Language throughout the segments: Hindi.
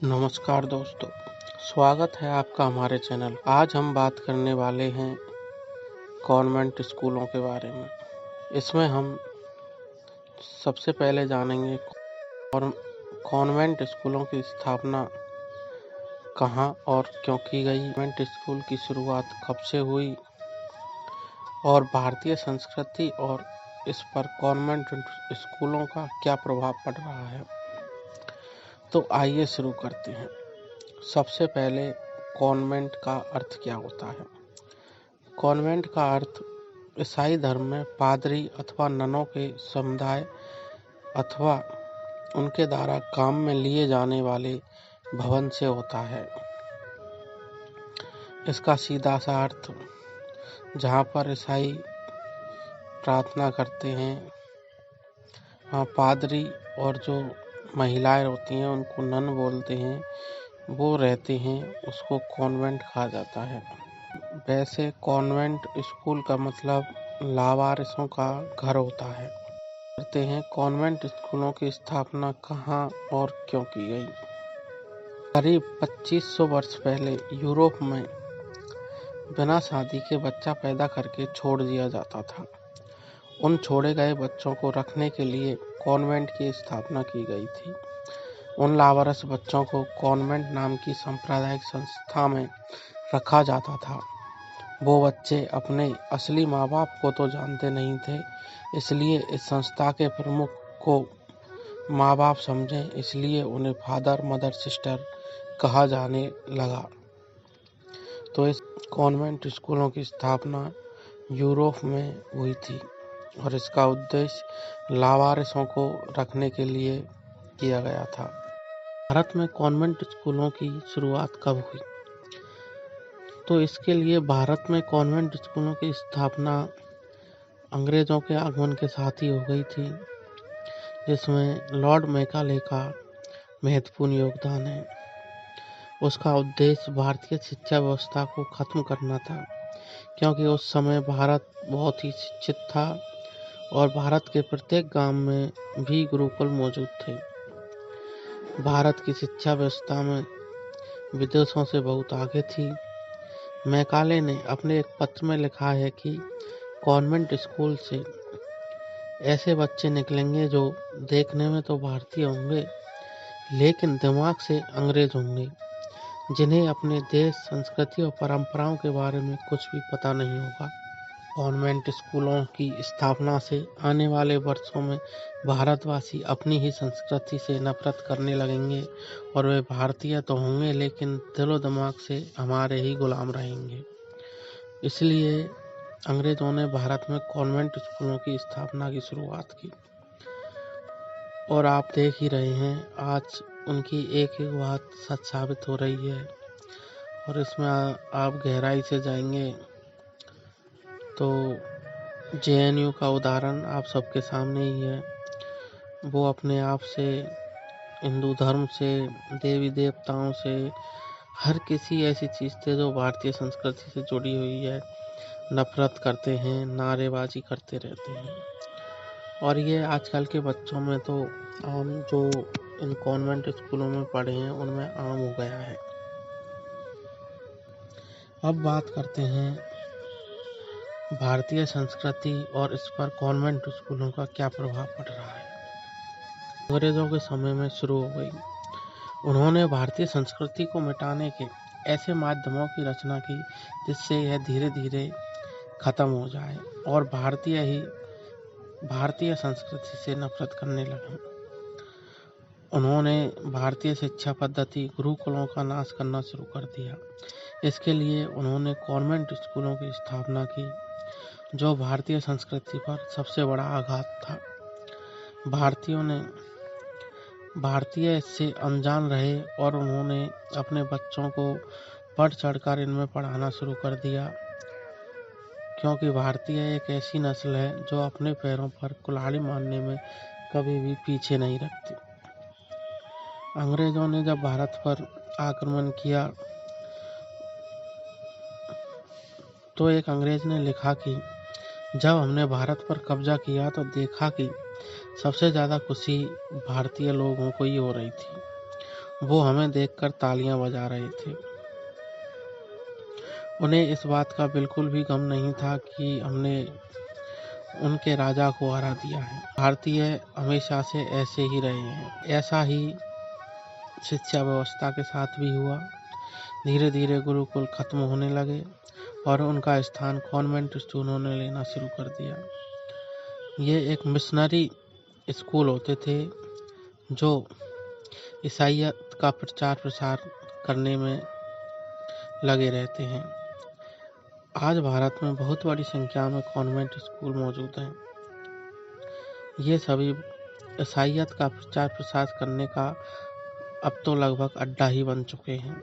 नमस्कार दोस्तों, स्वागत है आपका हमारे चैनल। आज हम बात करने वाले हैं कॉन्वेंट स्कूलों के बारे में। इसमें हम सबसे पहले जानेंगे और कॉन्वेंट स्कूलों की स्थापना कहाँ और क्यों की गई, कॉन्वेंट स्कूल की शुरुआत कब से हुई और भारतीय संस्कृति और इस पर कॉन्वेंट स्कूलों का क्या प्रभाव पड़ रहा है। तो आइए शुरू करते हैं। सबसे पहले कॉन्वेंट का अर्थ क्या होता है। कॉन्वेंट का अर्थ ईसाई धर्म में पादरी अथवा ननों के समुदाय अथवा उनके द्वारा काम में लिए जाने वाले भवन से होता है। इसका सीधा सा अर्थ जहाँ पर ईसाई प्रार्थना करते हैं, वहाँ पादरी और जो महिलाएं होती हैं उनको नन बोलते हैं, वो रहते हैं, उसको कॉन्वेंट कहा जाता है। वैसे कॉन्वेंट स्कूल का मतलब लावारिसों का घर होता है। करते हैं कॉन्वेंट स्कूलों की स्थापना कहाँ और क्यों की गई। करीब 2500 वर्ष पहले यूरोप में बिना शादी के बच्चा पैदा करके छोड़ दिया जाता था। उन छोड़े गए बच्चों को रखने के लिए कॉन्वेंट की स्थापना की गई थी। उन लावारिस बच्चों को कॉन्वेंट नाम की सांप्रदायिक संस्था में रखा जाता था। वो बच्चे अपने असली माँ बाप को तो जानते नहीं थे, इसलिए इस संस्था के प्रमुख को माँ बाप समझें, इसलिए उन्हें फादर मदर सिस्टर कहा जाने लगा। तो इस कॉन्वेंट स्कूलों की स्थापना यूरोप में हुई थी और इसका उद्देश्य लावारिसों को रखने के लिए किया गया था। भारत में कॉन्वेंट स्कूलों की शुरुआत कब हुई? तो इसके लिए भारत में कॉन्वेंट स्कूलों की स्थापना अंग्रेजों के आगमन के साथ ही हो गई थी, जिसमें लॉर्ड मैकाले का महत्वपूर्ण योगदान है। उसका उद्देश्य भारतीय शिक्षा व्यवस्था को खत्म करना था, क्योंकि उस समय भारत बहुत ही शिक्षित था और भारत के प्रत्येक गांव में भी गुरुकुल मौजूद थे। भारत की शिक्षा व्यवस्था में विदेशों से बहुत आगे थी। मैकाले ने अपने एक पत्र में लिखा है कि कॉन्वेंट स्कूल से ऐसे बच्चे निकलेंगे जो देखने में तो भारतीय होंगे लेकिन दिमाग से अंग्रेज होंगे, जिन्हें अपने देश, संस्कृति और परंपराओं के बारे में कुछ भी पता नहीं होगा। कॉन्वेंट स्कूलों की स्थापना से आने वाले वर्षों में भारतवासी अपनी ही संस्कृति से नफरत करने लगेंगे और वे भारतीय तो होंगे लेकिन दिलो दिमाग से हमारे ही गुलाम रहेंगे। इसलिए अंग्रेजों ने भारत में कॉन्वेंट स्कूलों की स्थापना की शुरुआत की और आप देख ही रहे हैं आज उनकी एक एक बात सच साबित हो रही है। और इसमें आप गहराई से जाएंगे तो जेएनयू का उदाहरण आप सबके सामने ही है। वो अपने आप से, हिंदू धर्म से, देवी देवताओं से, हर किसी ऐसी चीज़ से जो भारतीय संस्कृति से जुड़ी हुई है नफरत करते हैं, नारेबाजी करते रहते हैं। और ये आजकल के बच्चों में तो आम, जो इन कॉन्वेंट स्कूलों में पढ़े हैं उनमें आम हो गया है। अब बात करते हैं भारतीय संस्कृति और इस पर कॉन्वेंट स्कूलों का क्या प्रभाव पड़ रहा है। अंग्रेजों के समय में शुरू हो गई। उन्होंने भारतीय संस्कृति को मिटाने के ऐसे माध्यमों की रचना की जिससे यह धीरे धीरे खत्म हो जाए और भारतीय संस्कृति से नफरत करने लगे। उन्होंने भारतीय शिक्षा पद्धति गुरुकुलों का नाश करना शुरू कर दिया। इसके लिए उन्होंने कॉन्वेंट स्कूलों की स्थापना की, जो भारतीय संस्कृति पर सबसे बड़ा आघात था। भारतीय इससे अनजान रहे और उन्होंने अपने बच्चों को बढ़ चढ़कर इनमें पढ़ाना शुरू कर दिया, क्योंकि भारतीय एक ऐसी नस्ल है जो अपने पैरों पर कुल्हाड़ी मारने में कभी भी पीछे नहीं रखती। अंग्रेजों ने जब भारत पर आक्रमण किया तो एक अंग्रेज ने लिखा कि जब हमने भारत पर कब्जा किया तो देखा कि सबसे ज़्यादा खुशी भारतीय लोगों को ही हो रही थी वो हमें देखकर तालियां बजा रहे थे। उन्हें इस बात का बिल्कुल भी गम नहीं था कि हमने उनके राजा को हरा दिया है। भारतीय हमेशा से ऐसे ही रहे हैं। ऐसा ही शिक्षा व्यवस्था के साथ भी हुआ। धीरे धीरे गुरुकुल खत्म होने लगे और उनका स्थान कॉन्वेंट स्कूलों ने लेना शुरू कर दिया। ये एक मिशनरी स्कूल होते थे जो ईसाईयत का प्रचार प्रसार करने में लगे रहते हैं। आज भारत में बहुत बड़ी संख्या में कॉन्वेंट स्कूल मौजूद हैं। ये सभी ईसाईयत का प्रचार प्रसार करने का अब तो लगभग अड्डा ही बन चुके हैं।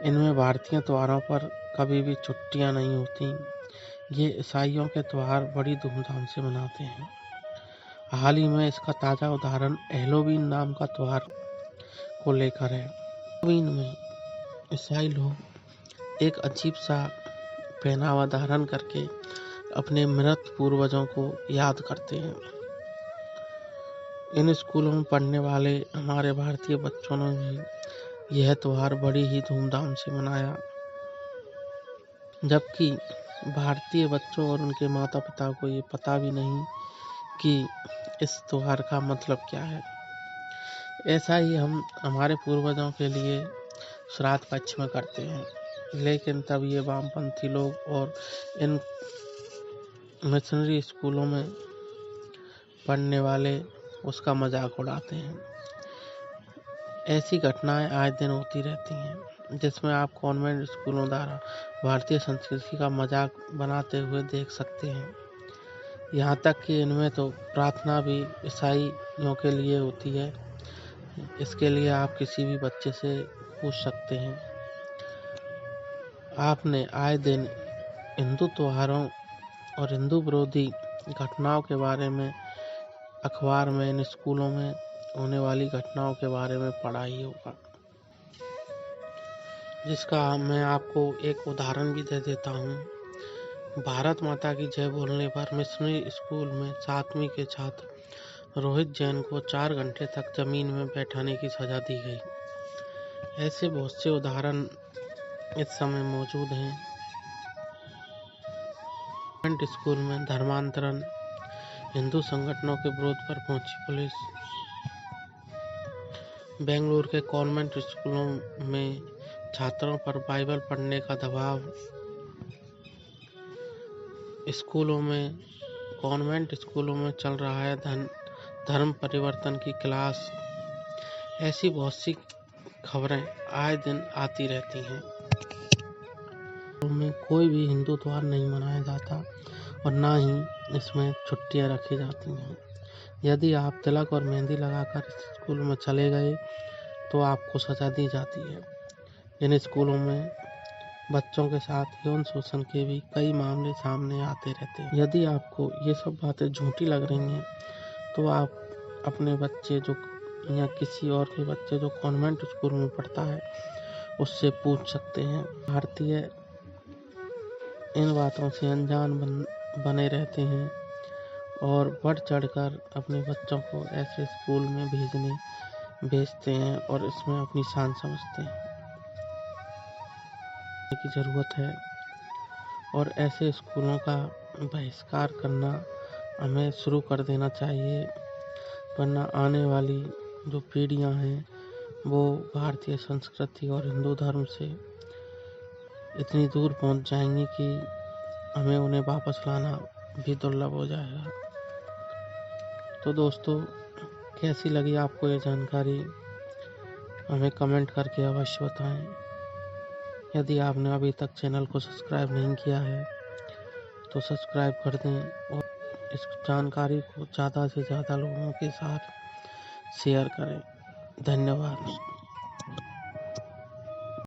इनमें भारतीय त्योहारों पर कभी भी छुट्टियां नहीं होती। ये ईसाइयों के त्योहार बड़ी धूमधाम से मनाते हैं। हाल ही में इसका ताज़ा उदाहरण हैलोवीन नाम का त्योहार को लेकर है। हैलोवीन में ईसाई लोग एक अजीब सा पहनावा धारण करके अपने मृत पूर्वजों को याद करते हैं। इन स्कूलों में पढ़ने वाले हमारे भारतीय बच्चों ने भी यह त्योहार बड़ी ही धूमधाम से मनाया, जबकि भारतीय बच्चों और उनके माता पिता को ये पता भी नहीं कि इस त्योहार का मतलब क्या है। ऐसा ही हम हमारे पूर्वजों के लिए श्राद्ध पक्ष में करते हैं, लेकिन तब ये वामपंथी लोग और इन मिशनरी स्कूलों में पढ़ने वाले उसका मजाक उड़ाते हैं। ऐसी घटनाएं आए दिन होती रहती हैं, जिसमें आप कॉन्वेंट स्कूलों द्वारा भारतीय संस्कृति का मजाक बनाते हुए देख सकते हैं। यहाँ तक कि इनमें तो प्रार्थना भी ईसाइयों के लिए होती है। इसके लिए आप किसी भी बच्चे से पूछ सकते हैं। आपने आए दिन हिंदू त्योहारों और हिंदू विरोधी घटनाओं के बारे में अखबार में, इन स्कूलों में होने वाली घटनाओं के बारे में पढ़ा ही होगा, जिसका मैं आपको एक उदाहरण भी दे देता हूँ। भारत माता की जय बोलने पर मिशनरी स्कूल में 7वीं के छात्र रोहित जैन को 4 घंटे तक जमीन में बैठाने की सजा दी गई। ऐसे बहुत से उदाहरण इस समय मौजूद हैं। कॉन्वेंट स्कूल में धर्मांतरण, हिंदू संगठनों के विरोध पर पहुंची पुलिस, बेंगलुरु के कॉन्वेंट स्कूलों में छात्रों पर बाइबल पढ़ने का दबाव, कॉन्वेंट स्कूलों में चल रहा है धर्म परिवर्तन की क्लास। ऐसी बहुत सी खबरें आए दिन आती रहती हैं। में कोई भी हिंदू त्योहार नहीं मनाया जाता और ना ही इसमें छुट्टियां रखी जाती हैं। यदि आप तिलक और मेहंदी लगाकर स्कूल में चले गए तो आपको सजा दी जाती है। इन स्कूलों में बच्चों के साथ यौन शोषण के भी कई मामले सामने आते रहते हैं। यदि आपको ये सब बातें झूठी लग रही हैं तो आप अपने बच्चे जो या किसी और के बच्चे जो कॉन्वेंट स्कूल में पढ़ता है उससे पूछ सकते हैं। भारतीय इन बातों से अनजान बने रहते हैं और बढ़ चढ़कर अपने बच्चों को ऐसे स्कूल में भेजते हैं और इसमें अपनी शान समझते हैं की ज़रूरत है। और ऐसे स्कूलों का बहिष्कार करना हमें शुरू कर देना चाहिए, वरना आने वाली जो पीढ़ियां हैं वो भारतीय संस्कृति और हिंदू धर्म से इतनी दूर पहुंच जाएंगी कि हमें उन्हें वापस लाना भी दुर्लभ हो जाएगा। तो दोस्तों, कैसी लगी आपको ये जानकारी हमें कमेंट करके अवश्य बताएं। यदि आपने अभी तक चैनल को सब्सक्राइब नहीं किया है तो सब्सक्राइब कर दें और इस जानकारी को ज़्यादा से ज़्यादा लोगों के साथ शेयर करें। धन्यवाद।